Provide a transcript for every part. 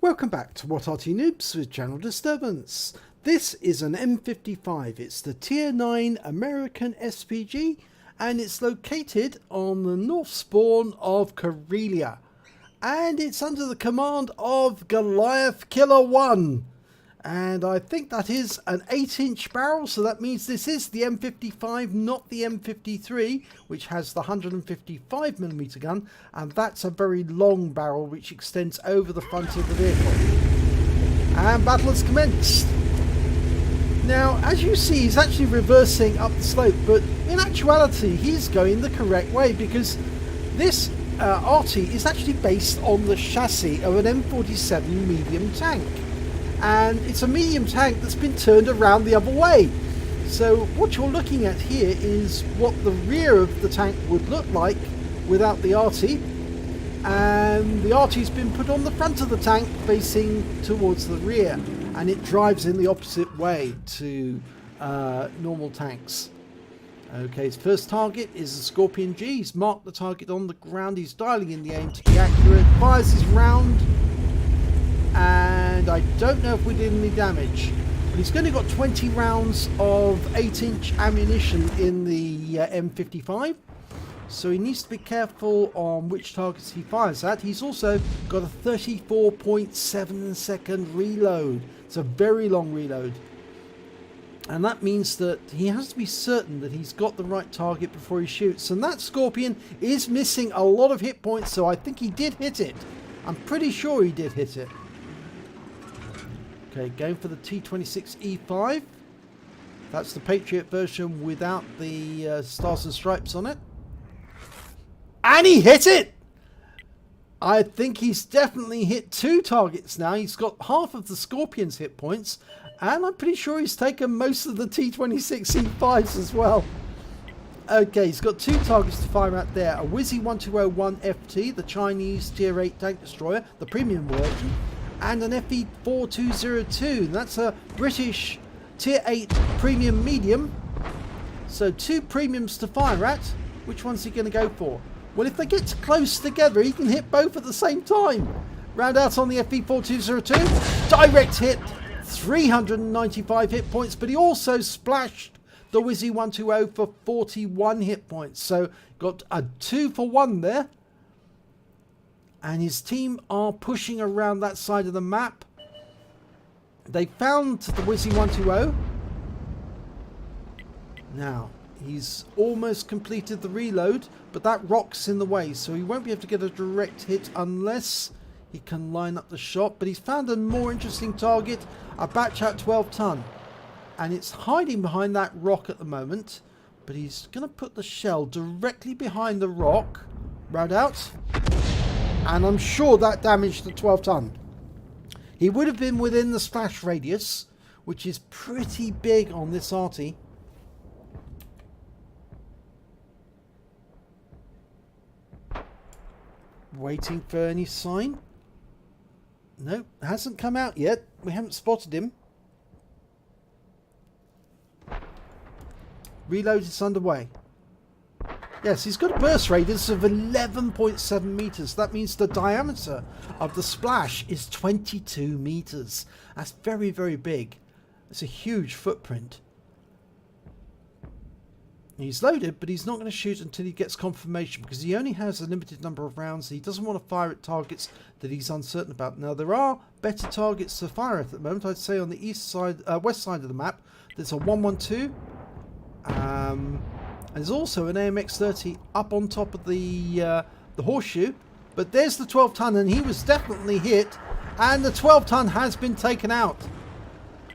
Welcome back to What Arty Noobs with Channel Disturbance. This is an M55. It's the Tier 9 American SPG and it's located on the north spawn of Karelia. And it's under the command of Goliath Killer 1. And I think that is an 8-inch barrel, so that means this is the M55, not the M53, which has the 155mm gun, and that's a very long barrel which extends over the front of the vehicle. And battle has commenced. Now, as you see, he's actually reversing up the slope, but in actuality, he's going the correct way because this Arty is actually based on the chassis of an M47 medium tank. And it's a medium tank that's been turned around the other way. So what you're looking at here is what the rear of the tank would look like without the Arty. And the Arty's been put on the front of the tank facing towards the rear. And it drives in the opposite way to normal tanks. Okay, his first target is the Scorpion G. He's marked the target on the ground. He's dialing in the aim to be accurate. Fires his round. And I don't know if we did any damage, but he's only got 20 rounds of 8-inch ammunition in the M55, so he needs to be careful on which targets he fires at. He's also got a 34.7 second reload. It's a very long reload, and that means that he has to be certain that he's got the right target before he shoots. And that Scorpion is missing a lot of hit points, so I think he did hit it. I'm pretty sure he did hit it. Okay, going for the T26E5. That's the Patriot version without the stars and stripes on it. And he hit it! I think he's definitely hit 2 targets now. He's got half of the Scorpion's hit points. And I'm pretty sure he's taken most of the T26E5s as well. Okay, he's got 2 targets to fire at there. A Wizzy 1201 FT, the Chinese Tier 8 tank destroyer, the premium version. And an FE4202. That's a British Tier 8 premium medium. So 2 premiums to fire at. Which one's he going to go for? Well, if they get close together, he can hit both at the same time. Round out on the FE4202. Direct hit. 395 hit points. But he also splashed the Wizzy 120 for 41 hit points. So got a 2 for 1 there. And his team are pushing around that side of the map. They found the Wizzy 120. Now, he's almost completed the reload, but that rock's in the way, so he won't be able to get a direct hit unless he can line up the shot. But he's found a more interesting target, a batch out 12 ton. And it's hiding behind that rock at the moment. But he's going to put the shell directly behind the rock. Round out. And I'm sure that damaged the 12 ton. He would have been within the splash radius, which is pretty big on this Arty. Waiting for any sign. Nope, hasn't come out yet. We haven't spotted him. Reload is underway. Yes, he's got a burst radius of 11.7 meters. That means the diameter of the splash is 22 meters. That's very, very big. It's a huge footprint. He's loaded, but he's not going to shoot until he gets confirmation because he only has a limited number of rounds. He doesn't want to fire at targets that he's uncertain about. Now, there are better targets to fire at the moment. I'd say on the east side, west side of the map, there's a 112. There's also an AMX-30 up on top of the horseshoe. But there's the 12 ton and he was definitely hit. And the 12 ton has been taken out.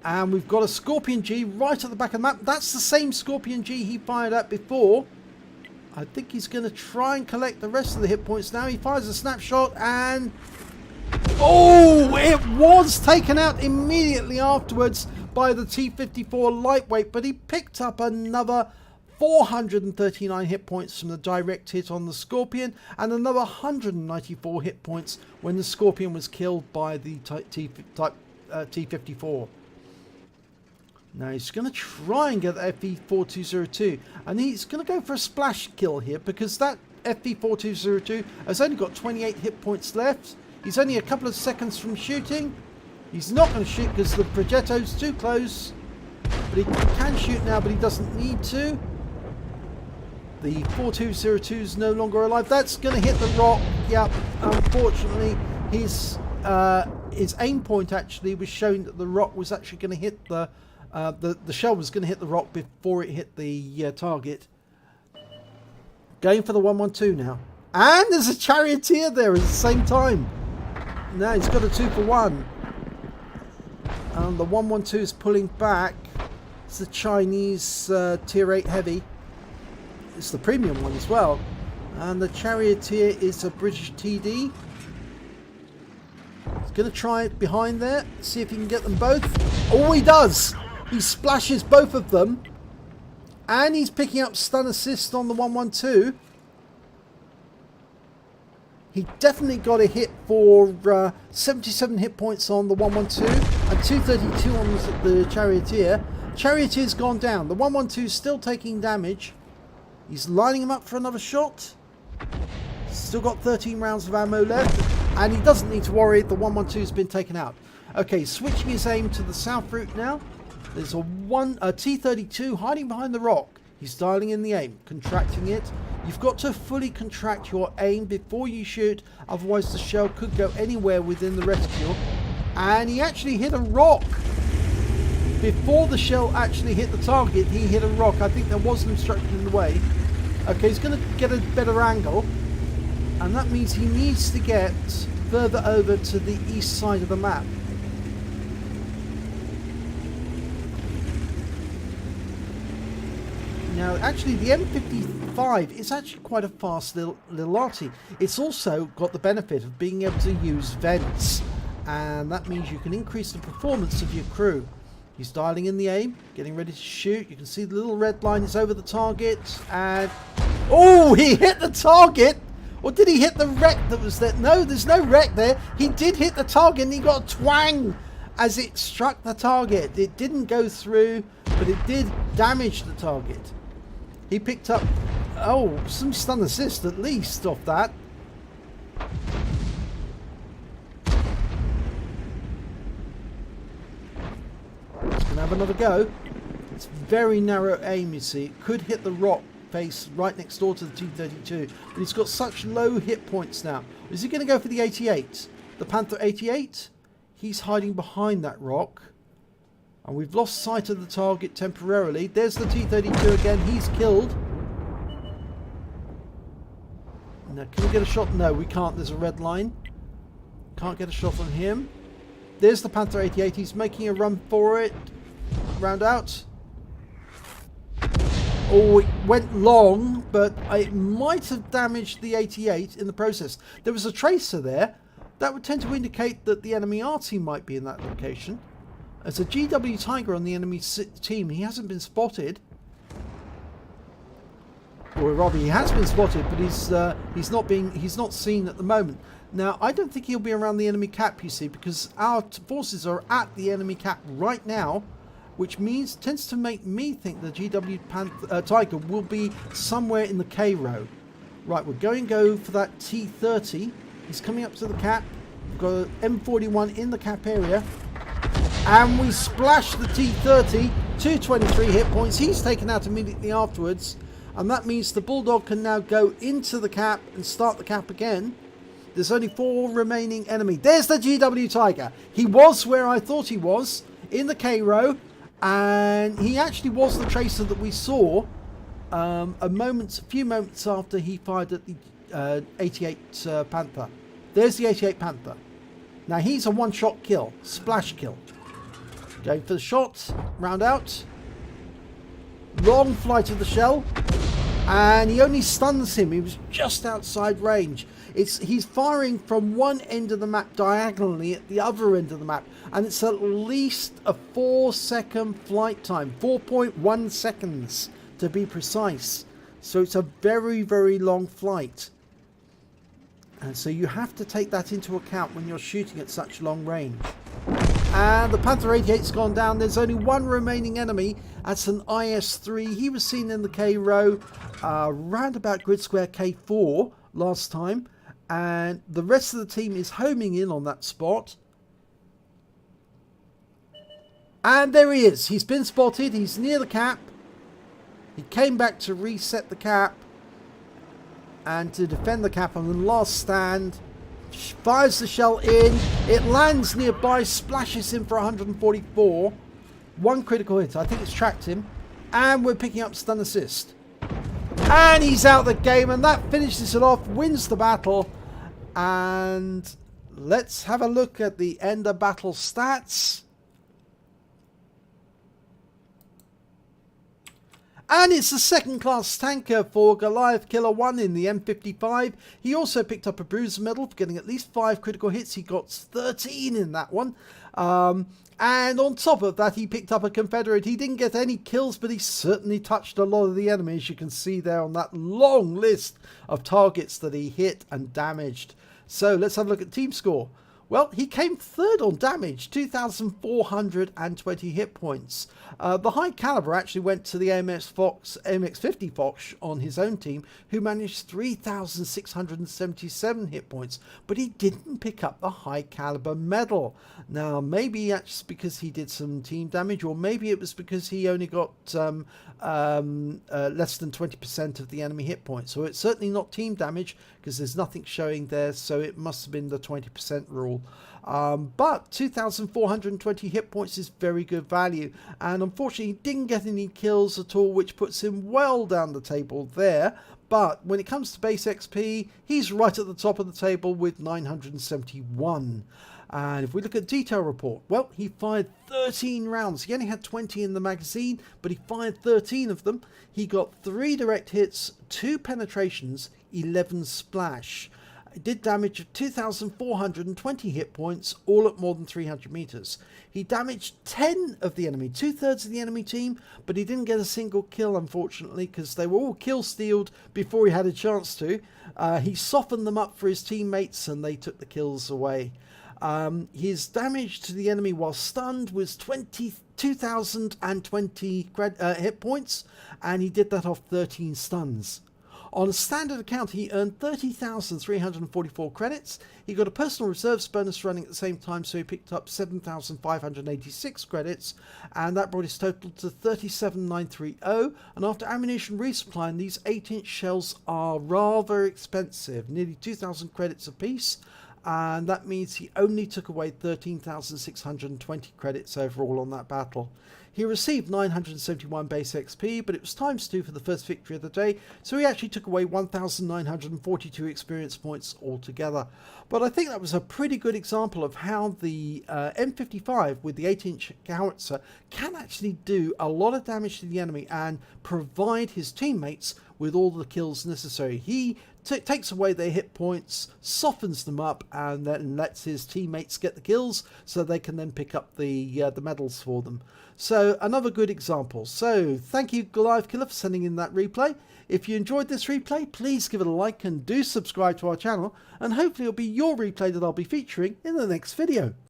And we've got a Scorpion G right at the back of the map. That's the same Scorpion G he fired at before. I think he's going to try and collect the rest of the hit points now. He fires a snapshot and... oh, it was taken out immediately afterwards by the T54 lightweight. But he picked up another 439 hit points from the direct hit on the Scorpion and another 194 hit points when the Scorpion was killed by the T54. Now he's going to try and get the FE4202 and he's going to go for a splash kill here because that FE4202 has only got 28 hit points left. He's only a couple of seconds from shooting. He's not going to shoot because the progetto's too close. But he can shoot now, but he doesn't need to. The 4202 is no longer alive. That's going to hit the rock. Yep, unfortunately, his aim point actually was showing that the rock was actually going to hit the shell was going to hit the rock before it hit the target. Going for the 112 now. And there's a charioteer there at the same time. Now he's got a 2-for-1. And the 112 is pulling back. It's the Chinese tier 8 heavy. It's the premium one as well. And the charioteer is a British TD. He's going to try behind there. See if he can get them both. Oh, he does! He splashes both of them. And he's picking up stun assist on the 112. He definitely got a hit for 77 hit points on the 112 and 232 on the charioteer. Charioteer's gone down. The 112 is still taking damage. He's lining him up for another shot. Still got 13 rounds of ammo left. And he doesn't need to worry. The 112 has been taken out. Okay, switching his aim to the south route now. There's a T-32 hiding behind the rock. He's dialing in the aim, contracting it. You've got to fully contract your aim before you shoot, otherwise the shell could go anywhere within the reticule. And he actually hit a rock. Before the shell actually hit the target, he hit a rock. I think there was an obstruction in the way. Okay, he's going to get a better angle. And that means he needs to get further over to the east side of the map. Now, actually, the M55 is actually quite a fast little arty. It's also got the benefit of being able to use vents. And that means you can increase the performance of your crew. He's dialing in the aim, getting ready to shoot. You can see the little red line is over the target. And... oh, he hit the target! Or did he hit the wreck that was there? No, there's no wreck there. He did hit the target and he got a twang as it struck the target. It didn't go through, but it did damage the target. He picked up, oh, some stun assist at least off that. He's going to have another go. It's very narrow aim, you see. It could hit the rock face right next door to the T-32. But he's got such low hit points now. Is he going to go for the 88? The Panther 88? He's hiding behind that rock. And we've lost sight of the target temporarily. There's the T-32 again. He's killed. Now, can we get a shot? No, we can't. There's a red line. Can't get a shot on him. There's the Panther 88. He's making a run for it. Round out. Oh, it went long, but it might have damaged the 88 in the process. There was a tracer there. That would tend to indicate that the enemy Arty might be in that location. There's a GW Tiger on the enemy team. He hasn't been spotted. Or rather, he has been spotted, but he's not seen at the moment. Now, I don't think he'll be around the enemy cap, you see, because our forces are at the enemy cap right now, which tends to make me think the GW Tiger will be somewhere in the K row. Right, we're going to go for that T-30. He's coming up to the cap. We've got an M41 in the cap area. And we splash the T-30, 223 hit points. He's taken out immediately afterwards. And that means the Bulldog can now go into the cap and start the cap again. There's only 4 remaining enemy. There's the GW Tiger. He was where I thought he was, in the K row. And he actually was the tracer that we saw a few moments after he fired at the 88 Panther. There's the 88 Panther. Now he's a one-shot kill, splash kill. Going for the shot, round out. Long flight of the shell. And he only stuns him. He was just outside range. He's firing from one end of the map diagonally at the other end of the map. And it's at least a 4-second flight time. 4.1 seconds to be precise. So it's a very, very long flight. And so you have to take that into account when you're shooting at such long range. And the Panther 88's gone down. There's only one remaining enemy. That's an IS-3. He was seen in the K row round about grid square K4 last time. And the rest of the team is homing in on that spot. And there he is. He's been spotted. He's near the cap. He came back to reset the cap and to defend the cap on the last stand. Fires the shell in. It lands nearby, splashes him for 144. One critical hit. I think it's tracked him. And we're picking up stun assist. And he's out the game, and that finishes it off, wins the battle. And let's have a look at the end of battle stats. And it's a second class tanker for Goliath Killer 1 in the M55. He also picked up a bruiser medal for getting at least 5 critical hits. He got 13 in that one. And on top of that, he picked up a Confederate. He didn't get any kills, but he certainly touched a lot of the enemies. You can see there on that long list of targets that he hit and damaged. So let's have a look at team score. Well, he came third on damage, 2,420 hit points. The high caliber actually went to the MX50 Fox on his own team, who managed 3,677 hit points, but he didn't pick up the high caliber medal. Now, maybe that's because he did some team damage, or maybe it was because he only got less than 20% of the enemy hit points. So it's certainly not team damage, because there's nothing showing there, so it must have been the 20% rule. But 2,420 hit points is very good value, and unfortunately he didn't get any kills at all, which puts him well down the table there. But when it comes to base XP, he's right at the top of the table with 971. And if we look at detail report, well, he fired 13 rounds. He only had 20 in the magazine, but he fired 13 of them. He got 3 direct hits, 2 penetrations, 11 splash. It did damage of 2,420 hit points, all at more than 300 meters. He damaged 10 of the enemy, 2/3 of the enemy team, but he didn't get a single kill, unfortunately, because they were all kill stealed before he had a chance to. He softened them up for his teammates, and they took the kills away. His damage to the enemy while stunned was 2,020 hit points, and he did that off 13 stuns. On a standard account, he earned 30,344 credits. He got a personal reserves bonus running at the same time, so he picked up 7,586 credits, and that brought his total to 37,930. And after ammunition resupply, and these 8-inch shells are rather expensive, nearly 2,000 credits apiece. And that means he only took away 13,620 credits overall on that battle. He received 971 base XP, but it was ×2 for the first victory of the day, so he actually took away 1,942 experience points altogether. But I think that was a pretty good example of how the M55 with the 8-inch howitzer can actually do a lot of damage to the enemy and provide his teammates with all the kills necessary. He takes away their hit points, softens them up, and then lets his teammates get the kills so they can then pick up the medals for them. So another good example. So thank you, Goliath Killer, for sending in that replay. If you enjoyed this replay, please give it a like and do subscribe to our channel, and hopefully it'll be your replay that I'll be featuring in the next video.